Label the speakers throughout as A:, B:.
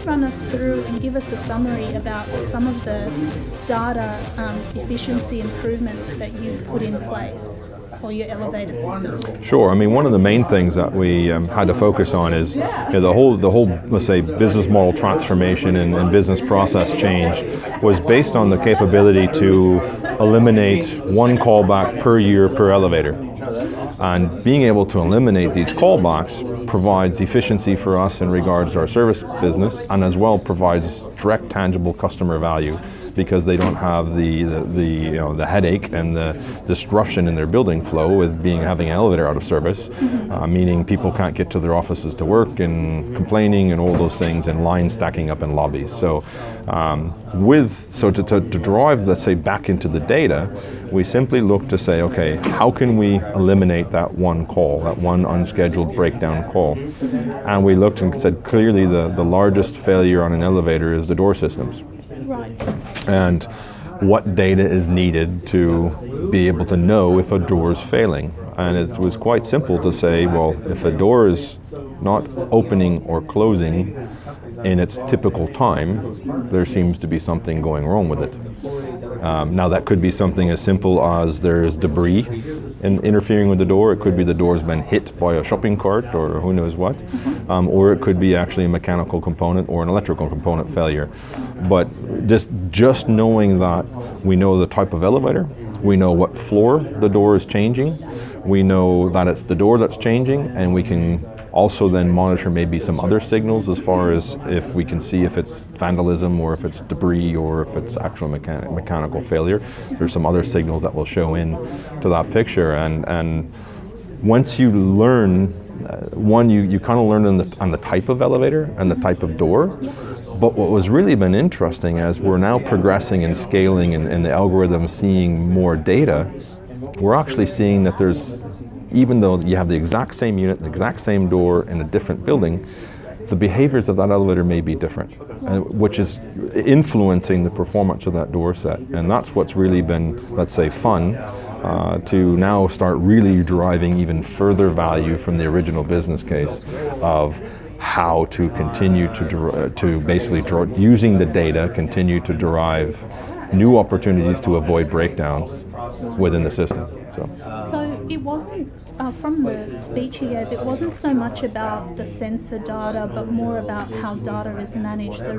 A: run us through and give us a summary about some of the data efficiency improvements that you've put in place for your elevator systems?
B: Sure. I mean, one of the main things that we had to focus on is the whole, let's say, business model transformation and business process change was based on the capability to eliminate one callback per year per elevator. And being able to eliminate these callbacks provides efficiency for us in regards to our service business, and as well provides direct, tangible customer value, because they don't have the headache and the disruption in their building flow with having an elevator out of service, meaning people can't get to their offices to work and complaining and all those things, and lines stacking up in lobbies. So to drive, let's say, back into the data, we simply look to say, okay, how can we eliminate that one call, that one unscheduled breakdown call? And we looked and said, clearly the largest failure on an elevator is the door systems.
A: Right.
B: And what data is needed to be able to know if a door is failing. And it was quite simple to say, well, if a door is not opening or closing in its typical time, there seems to be something going wrong with it. Now that could be something as simple as there's debris interfering with the door. It could be the door's been hit by a shopping cart or who knows what. Or it could be actually a mechanical component or an electrical component failure. But just knowing that we know the type of elevator, we know what floor the door is changing, we know that it's the door that's changing, and we can also then monitor maybe some other signals as far as if we can see if it's vandalism or if it's debris or if it's actual mechanical failure. There's some other signals that will show in to that picture, and once you learn, you kind of learn on the type of elevator and the type of door. But what was really been interesting as we're now progressing and scaling and the algorithm seeing more data, we're actually seeing that there's, even though you have the exact same unit, the exact same door in a different building, the behaviors of that elevator may be different, which is influencing the performance of that door set. And that's what's really been, let's say, fun to now start really driving even further value from the original business case of how to continue to basically using the data, continue to derive new opportunities to avoid breakdowns within the system.
A: So it wasn't, from the speech you gave, it wasn't so much about the sensor data, but more about how data is managed. So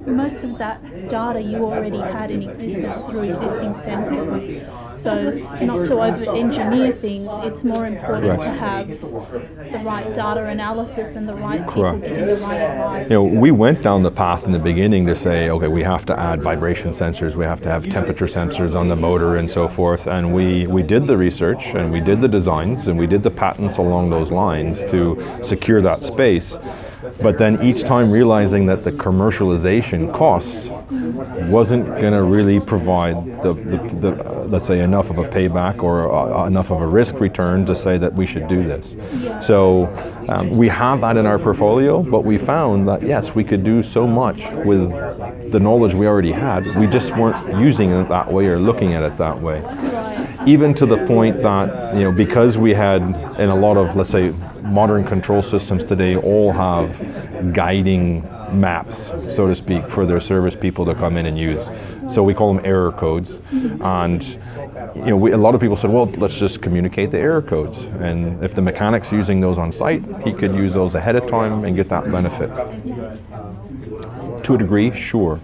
A: most of that data you already had in existence through existing sensors. So not to over-engineer things, it's more important to have the right data analysis and the right people giving the right advice.
B: We went down the path in the beginning to say, okay, we have to add vibration sensors, we have to have temperature sensors on the motor and so forth, and we did the research and we did the designs and we did the patents along those lines to secure that space. But then each time realizing that the commercialization cost wasn't going to really provide the let's say enough of a payback or enough of a risk return to say that we should do this. So we have that in our portfolio, but we found that yes, we could do so much with the knowledge we already had. We just weren't using it that way or looking at it that way. Even to the point that, because we had, in a lot of, let's say, modern control systems today all have guiding maps, so to speak, for their service people to come in and use. So we call them error codes. And a lot of people said, well, let's just communicate the error codes. And if the mechanic's using those on site, he could use those ahead of time and get that benefit. To a degree, sure.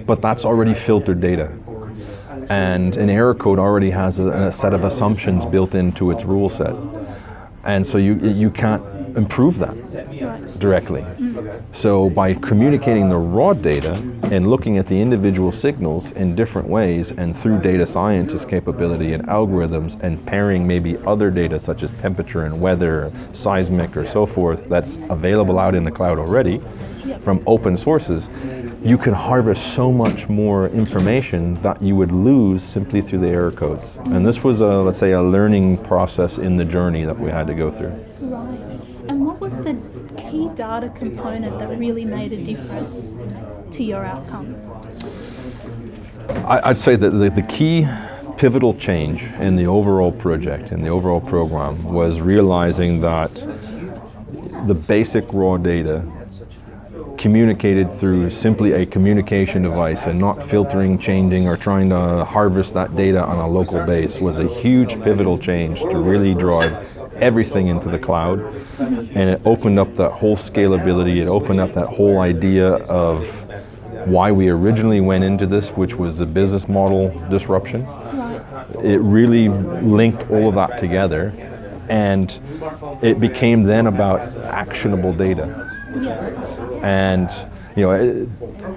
B: But that's already filtered data. And an error code already has a set of assumptions built into its rule set. And so you can't improve that directly. So by communicating the raw data and looking at the individual signals in different ways and through data scientist capability and algorithms and pairing maybe other data such as temperature and weather, seismic or so forth that's available out in the cloud already from open sources, you can harvest so much more information that you would lose simply through the error codes. And this was, let's say, a learning process in the journey that we had to go through.
A: Right. And what was the key data component that really made a difference to your outcomes?
B: I'd say that the key pivotal change in the overall project, in the overall program, was realizing that the basic raw data communicated through simply a communication device and not filtering, changing, or trying to harvest that data on a local base was a huge pivotal change to really drive everything into the cloud. And it opened up that whole scalability, it opened up that whole idea of why we originally went into this, which was the business model disruption. It really linked all of that together, and it became then about actionable data. And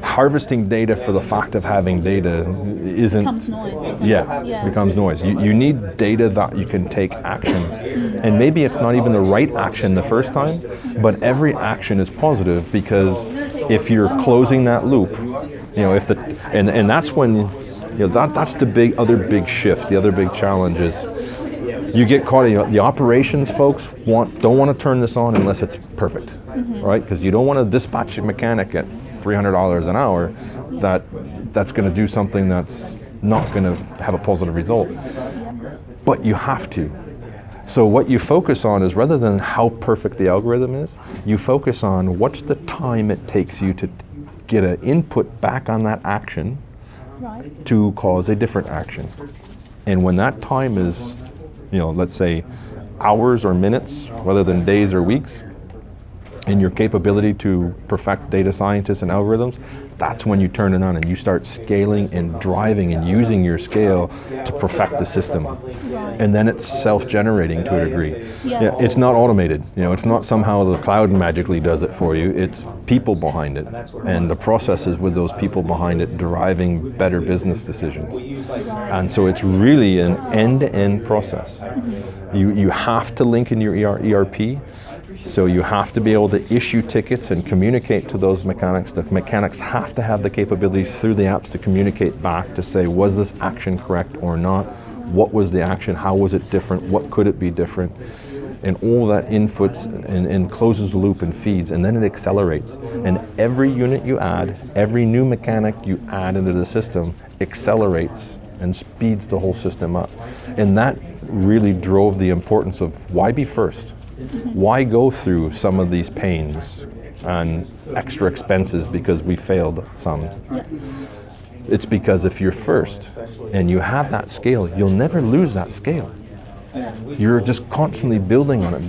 B: harvesting data for the fact of having data isn't...
A: Becomes noise, doesn't
B: it becomes noise. You need data that you can take action. And maybe it's not even the right action the first time, but every action is positive, because if you're closing that loop, and that's when, that's the other big shift, the other big challenge is you get caught, the operations folks don't want to turn this on unless it's perfect, right? Because you don't want to dispatch a mechanic at $300 an hour that's going to do something that's not going to have a positive result. But you have to. So what you focus on is, rather than how perfect the algorithm is, you focus on what's the time it takes you to get an input back on that action to cause a different action. And when that time is, let's say hours or minutes rather than days or weeks, in your capability to perfect data scientists and algorithms, that's when you turn it on and you start scaling and driving and using your scale to perfect the system. And then it's self-generating to a degree. It's not automated. It's not somehow the cloud magically does it for you. It's people behind it, and the processes with those people behind it deriving better business decisions. And so it's really an end-to-end process. You have to link in your ERP. So you have to be able to issue tickets and communicate to those mechanics. The mechanics have to have the capability through the apps to communicate back to say, was this action correct or not? What was the action? How was it different? What could it be different? And all that inputs and closes the loop and feeds, and then it accelerates. And every unit you add, every new mechanic you add into the system accelerates and speeds the whole system up. And that really drove the importance of why be first? Why go through some of these pains and extra expenses because we failed some? It's because if you're first and you have that scale, you'll never lose that scale. You're just constantly building on it.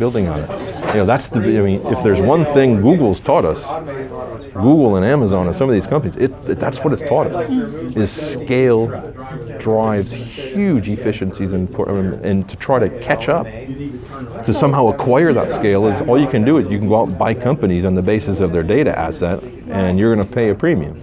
B: If there's one thing Google's taught us, Google and Amazon and some of these companies, that's what it's taught us, is scale drives huge efficiencies and to try to catch up, to somehow acquire that scale, is all you can do is you can go out and buy companies on the basis of their data asset, and you're going to pay a premium.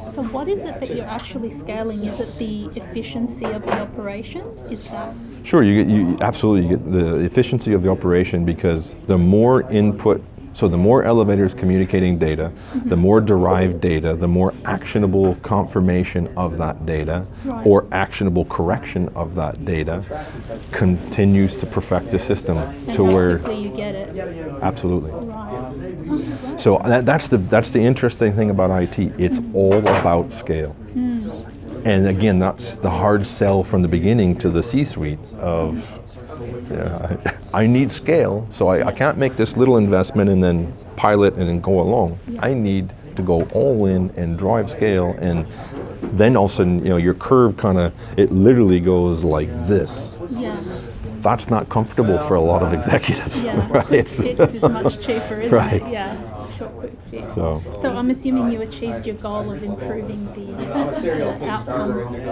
A: So what is it that you're actually scaling? Is it the efficiency of the operation? Is that?
B: Sure, you absolutely get the efficiency of the operation, because the more input, so the more elevators communicating data, the more derived data, the more actionable confirmation of that data, or actionable correction of that data, continues to perfect the system to where
A: you get it.
B: Absolutely. So that's the interesting thing about IT. It's all about scale. And again, that's the hard sell from the beginning to the C-suite of, I need scale, so I can't make this little investment and then pilot and then go along. I need to go all in and drive scale, and then all of a sudden, your curve it literally goes like this. That's not comfortable for a lot of executives. Right?
A: Quick fix is much cheaper, isn't
B: right.
A: it? Short quick fix.
B: So
A: I'm assuming you achieved your goal of improving the outcomes.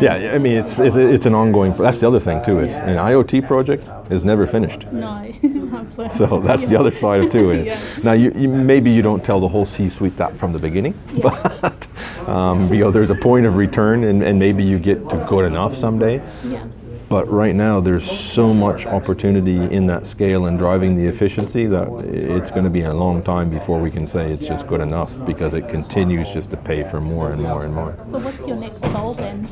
B: It's an ongoing. That's the other thing too. Is an IoT project is never finished.
A: No.
B: So that's the other side of it too. Now maybe you don't tell the whole C-suite that from the beginning, but there's a point of return, and maybe you get to good enough someday. But right now, there's so much opportunity in that scale and driving the efficiency that it's going to be a long time before we can say it's just good enough, because it continues just to pay for more and more and more.
A: So what's your next goal then?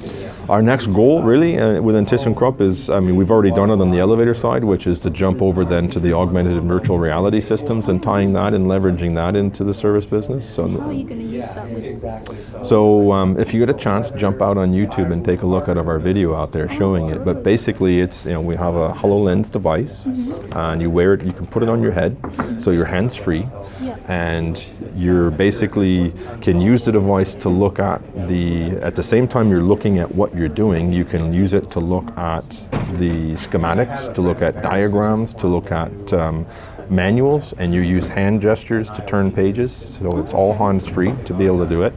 B: Our next goal really within ThyssenKrupp is, we've already done it on the elevator side, which is to jump over then to the augmented and virtual reality systems and tying that and leveraging that into the service business. So
A: how are you going to use that with?
B: So if you get a chance, jump out on YouTube and take a look at our video out there showing it. But basically it's, we have a HoloLens device, and you wear it, you can put it on your head, so you're hands-free, and you're basically can use the device to look at the same time you're looking at what you're doing, you can use it to look at the schematics, to look at diagrams, to look at manuals, and you use hand gestures to turn pages, so it's all hands-free to be able to do it.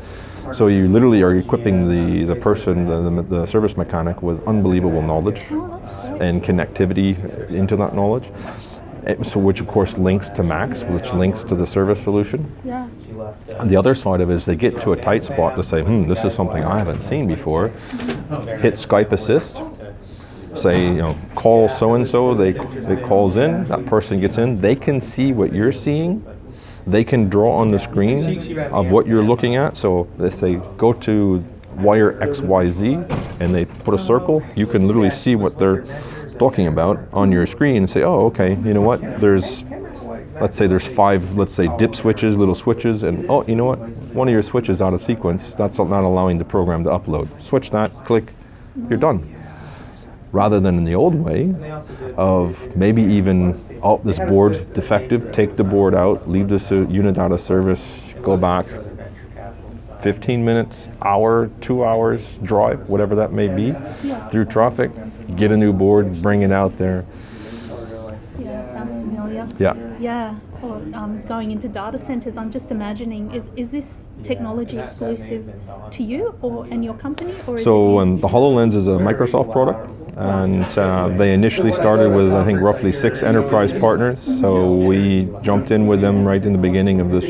B: So you literally are equipping the person, the service mechanic, with unbelievable knowledge and connectivity into that knowledge. So which of course links to Max, which links to the service solution.
A: Yeah.
B: And the other side of it is they get to a tight spot to say, this is something I haven't seen before. Hit Skype Assist. Say, call so-and-so, they calls in, that person gets in, they can see what you're seeing. They can draw on the screen of what you're looking at. So if they go to wire XYZ and they put a circle, you can literally see what they're talking about on your screen and say, oh, okay, you know what, let's say there's 5, dip switches, little switches, and oh, you know what, one of your switches out of sequence, that's not allowing the program to upload. Switch that, click, you're done. Rather than in the old way of maybe even, oh, this board's defective, take the board out, leave this unit out of service, go back 15 minutes, hour, 2 hours drive, whatever that may be, through traffic, get a new board, bring it out there.
A: Yeah, sounds familiar.
B: Yeah.
A: Yeah. Or going into data centers, I'm just imagining, is this technology exclusive to you and your company? Or is
B: the HoloLens is a Microsoft product, and they initially started with, I think, roughly 6 enterprise partners. So we jumped in with them right in the beginning of this,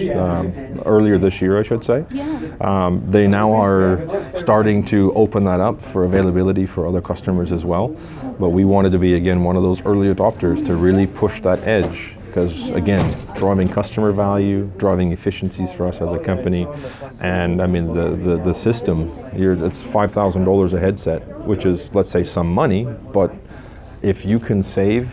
B: earlier this year, I should say.
A: Yeah.
B: They now are starting to open that up for availability for other customers as well. But we wanted to be, again, one of those early adopters to really push that edge. Because again, driving customer value, driving efficiencies for us as a company, and I mean the system. It's $5,000 a headset, which is, let's say, some money. But if you can save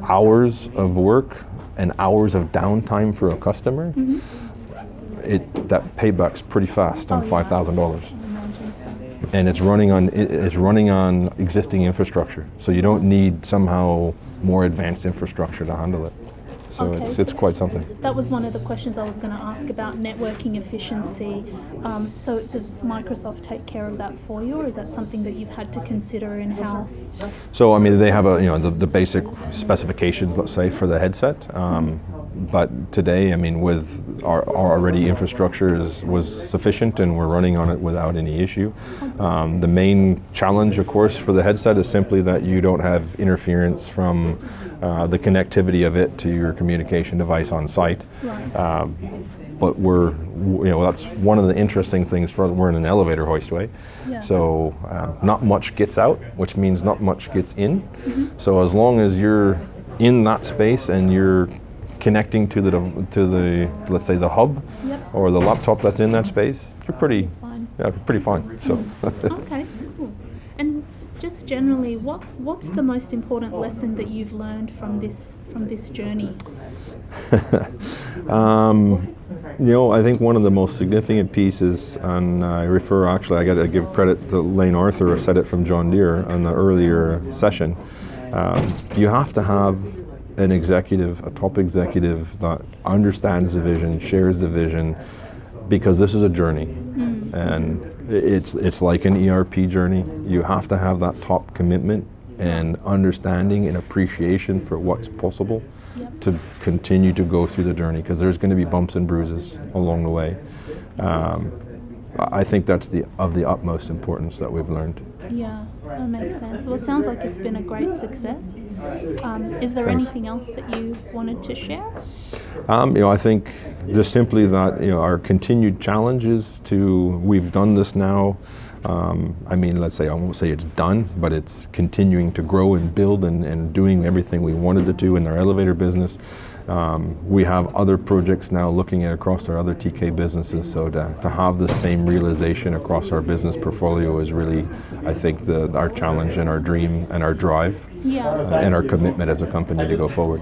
B: hours of work and hours of downtime for a customer, that payback's pretty fast on $5,000. And it's running on existing infrastructure, so you don't need somehow more advanced infrastructure to handle it. So it's quite something.
A: That was one of the questions I was going to ask about networking efficiency. So does Microsoft take care of that for you, or is that something that you've had to consider in-house?
B: So I mean, they have the basic specifications, let's say, for the headset. But today, I mean, with our already infrastructure was sufficient, and we're running on it without any issue. The main challenge, of course, for the headset is simply that you don't have interference from the connectivity of it to your communication device on site.
A: Right.
B: But that's one of the interesting things. We're in an elevator hoistway, so not much gets out, which means not much gets in. So as long as you're in that space and you're connecting to the let's say the hub or the laptop that's in that space, you're pretty fine. So.
A: Okay, cool. And just generally, what's the most important lesson that you've learned from this journey?
B: I think one of the most significant pieces, and I got to give credit to Lane Arthur, who said it from John Deere on the earlier session. You have to have a top executive that understands the vision, shares the vision, because this is a journey. And it's like an ERP journey. You have to have that top commitment and understanding and appreciation for what's possible to continue to go through the journey, because there's going to be bumps and bruises along the way. I think that's of the utmost importance that we've learned.
A: Yeah, that makes sense. Well, it sounds like it's been a great success. Is there
B: Thanks.
A: anything else that you wanted to share?
B: I think just simply that our continued challenge is we've done this now. Let's say, I won't say it's done, but it's continuing to grow and build and doing everything we wanted to do in our elevator business. We have other projects now looking at across our other TK businesses, so to have the same realization across our business portfolio is really, I think, our challenge and our dream and our drive and our commitment as a company to go forward.